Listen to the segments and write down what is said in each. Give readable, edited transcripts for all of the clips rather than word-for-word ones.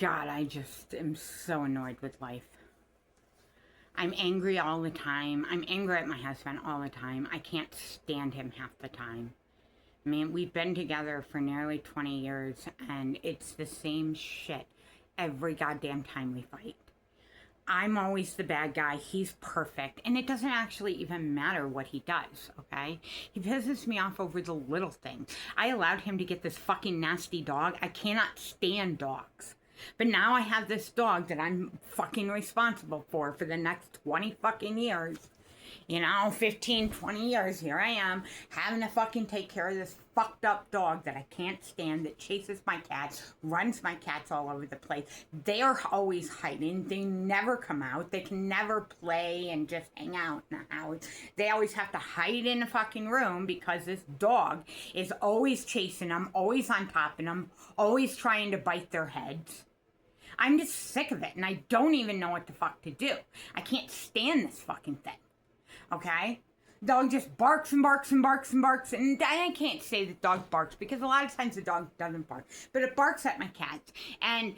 God, I just am so annoyed with life. I'm angry all the time. I'm angry at my husband all the time. I can't stand him half the time. I mean, we've been together for nearly 20 years, and it's the same shit every goddamn time we fight. I'm always the bad guy. He's perfect. And it doesn't actually even matter what he does, okay? He pisses me off over the little things. I allowed him to get this fucking nasty dog. I cannot stand dogs. But now I have this dog that I'm fucking responsible for the next 20 fucking years. 15, 20 years, here I am, having to fucking take care of this fucked up dog that I can't stand, that chases my cats, runs my cats all over the place. They are always hiding. They never come out. They can never play and just hang out in the house. They always have to hide in a fucking room because this dog is always chasing them, always on top of them, always trying to bite their heads. I'm just sick of it, and I don't even know what the fuck to do. I can't stand this fucking thing. Okay? Dog just barks and barks and barks and barks, and I can't say the dog barks because a lot of times the dog doesn't bark, but it barks at my cats, and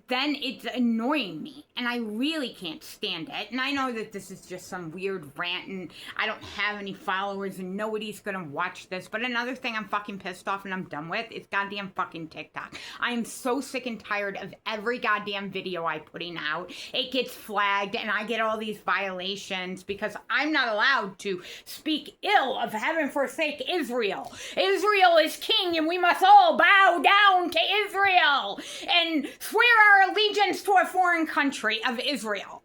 then it's annoying me, and I really can't stand it. And I know that this is just some weird rant, and I don't have any followers, and nobody's gonna watch this, but another thing I'm fucking pissed off and I'm done with is goddamn fucking TikTok. I am so sick and tired of every goddamn video I'm putting out. It gets flagged, and I get all these violations because I'm not allowed to speak ill of heaven forsake Israel. Israel is king, and we must all bow down to Israel and swear our allegiance to a foreign country of Israel.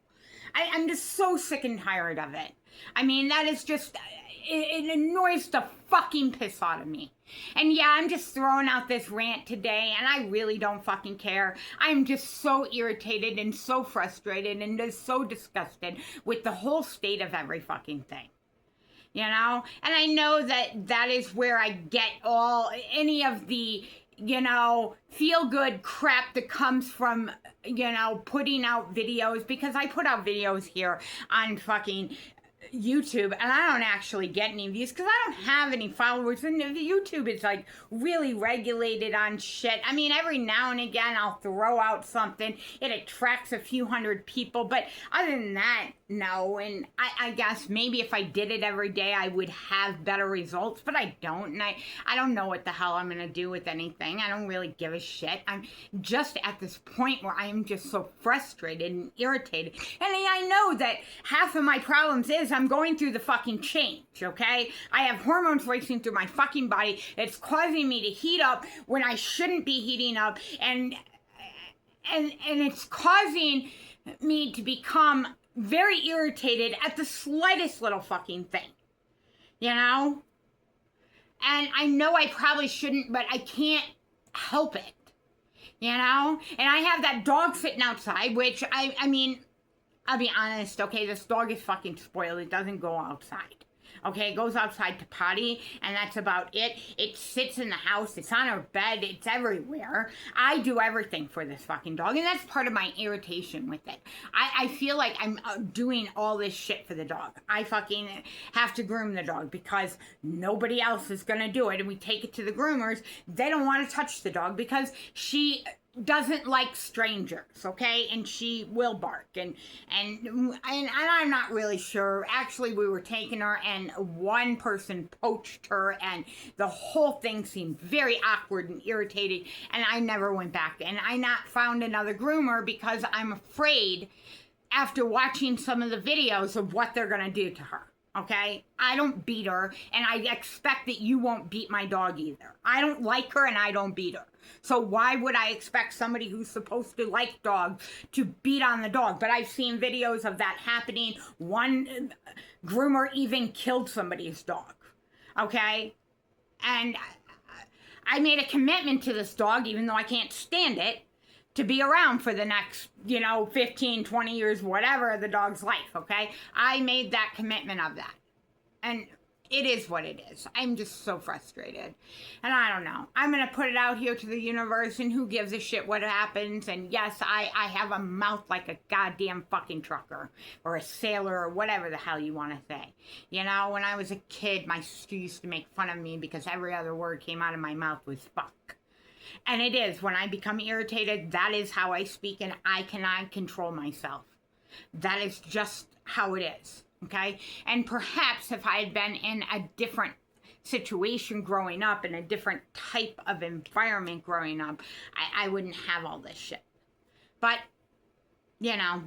I'm just so sick and tired of it. I mean, that is just, it annoys the fucking piss out of me. And yeah, I'm just throwing out this rant today, and I really don't fucking care. I'm just so irritated and so frustrated and just so disgusted with the whole state of every fucking thing. And I know that that is where I get any of the, feel good crap that comes from, putting out videos, because I put out videos here on fucking YouTube, and I don't actually get any views because I don't have any followers, and YouTube is like really regulated on shit. I mean, every now and again I'll throw out something, it attracts a few hundred people, but other than that, no. And I guess maybe if I did it every day I would have better results, but I don't, and I don't know what the hell I'm gonna do with anything. I don't really give a shit. I'm just at this point where I am just so frustrated and irritated, and I know that half of my problems is I'm going through the fucking change, okay? I have hormones racing through my fucking body. It's causing me to heat up when I shouldn't be heating up, and it's causing me to become very irritated at the slightest little fucking thing, And I know I probably shouldn't, but I can't help it, And I have that dog sitting outside, which I mean, I'll be honest, okay, this dog is fucking spoiled. It doesn't go outside. Okay, it goes outside to potty, and that's about it. It sits in the house. It's on our bed. It's everywhere. I do everything for this fucking dog, and that's part of my irritation with it. I feel like I'm doing all this shit for the dog. I fucking have to groom the dog because nobody else is going to do it, and we take it to the groomers. They don't want to touch the dog because she doesn't like strangers, okay? And she will bark, and I'm not really sure. Actually, we were taking her, and one person poached her, and the whole thing seemed very awkward and irritating, and I never went back. And I not found another groomer because I'm afraid, after watching some of the videos, of what they're gonna do to her. Okay? I don't beat her, and I expect that you won't beat my dog either. I don't like her, and I don't beat her. So why would I expect somebody who's supposed to like dogs to beat on the dog? But I've seen videos of that happening. One groomer even killed somebody's dog. Okay? And I made a commitment to this dog, even though I can't stand it, to be around for the next, 15, 20 years, whatever the dog's life, okay? I made that commitment of that. And it is what it is. I'm just so frustrated. And I don't know. I'm going to put it out here to the universe, and who gives a shit what happens. And yes, I have a mouth like a goddamn fucking trucker or a sailor or whatever the hell you want to say. When I was a kid, my sister used to make fun of me because every other word came out of my mouth was fuck. And it is. When I become irritated, that is how I speak, and I cannot control myself. That is just how it is, okay? And perhaps if I had been in a different situation growing up, in a different type of environment growing up, I wouldn't have all this shit. But, you know,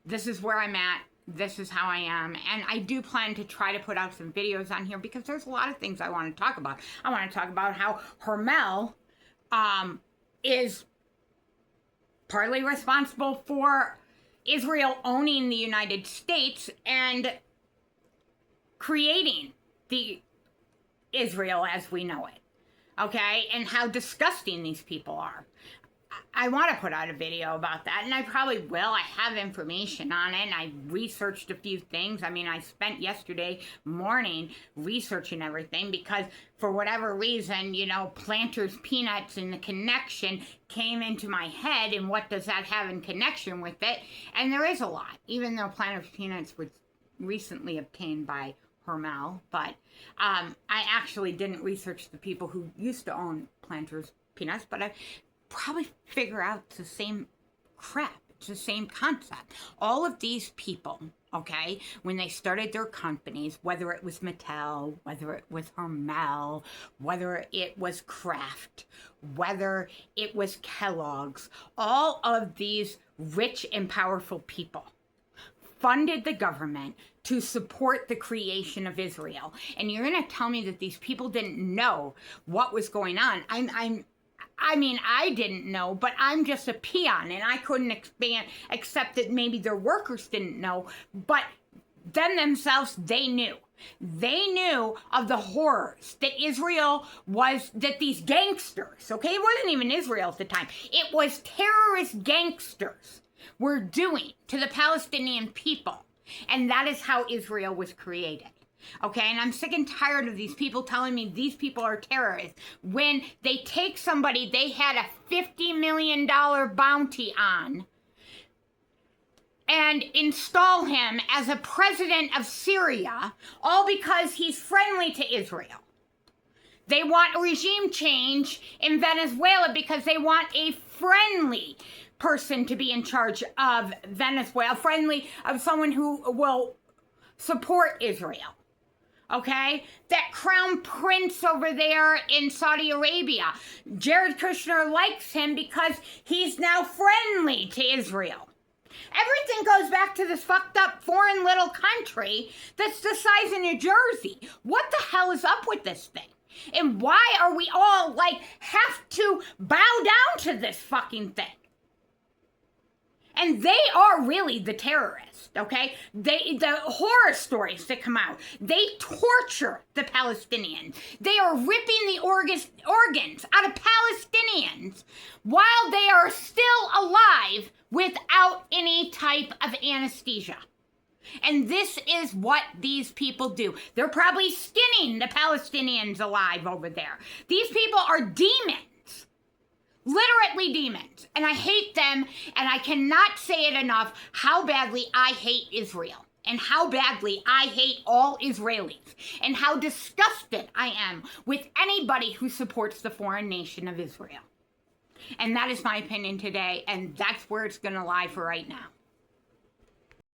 this is where I'm at. This is how I am. And I do plan to try to put out some videos on here because there's a lot of things I want to talk about. I want to talk about how Hermel is partly responsible for Israel owning the United States and creating the Israel as we know it. Okay? And how disgusting these people are. I want to put out a video about that, and I probably will. I have information on it, and I researched a few things. I mean, I spent yesterday morning researching everything because for whatever reason, you know, Planters Peanuts and the connection came into my head, and what does that have in connection with it? And there is a lot, even though Planters Peanuts was recently obtained by Hermel, but I actually didn't research the people who used to own Planters Peanuts, but I probably figure out it's the same crap. It's the same concept. All of these people, okay, when they started their companies, whether it was Mattel, whether it was Hermel, whether it was Kraft, whether it was Kellogg's, all of these rich and powerful people funded the government to support the creation of Israel. And you're going to tell me that these people didn't know what was going on. I mean, I didn't know, but I'm just a peon, and I couldn't accept that maybe their workers didn't know, but them themselves, they knew. They knew of the horrors that Israel was, that these gangsters, okay, it wasn't even Israel at the time, it was terrorist gangsters were doing to the Palestinian people, and that is how Israel was created. Okay, and I'm sick and tired of these people telling me these people are terrorists. When they take somebody they had a $50 million bounty on and install him as a president of Syria, all because he's friendly to Israel. They want a regime change in Venezuela because they want a friendly person to be in charge of Venezuela, friendly of someone who will support Israel. Okay, that crown prince over there in Saudi Arabia, Jared Kushner likes him because he's now friendly to Israel. Everything goes back to this fucked up foreign little country that's the size of New Jersey. What the hell is up with this thing? And why are we all like have to bow down to this fucking thing? And they are really the terrorists, okay? The horror stories that come out, they torture the Palestinians. They are ripping the organs out of Palestinians while they are still alive without any type of anesthesia. And this is what these people do. They're probably skinning the Palestinians alive over there. These people are demons. Literally demons. And I hate them, and I cannot say it enough how badly I hate Israel. And how badly I hate all Israelis. And how disgusted I am with anybody who supports the foreign nation of Israel. And that is my opinion today, and that's where it's going to lie for right now.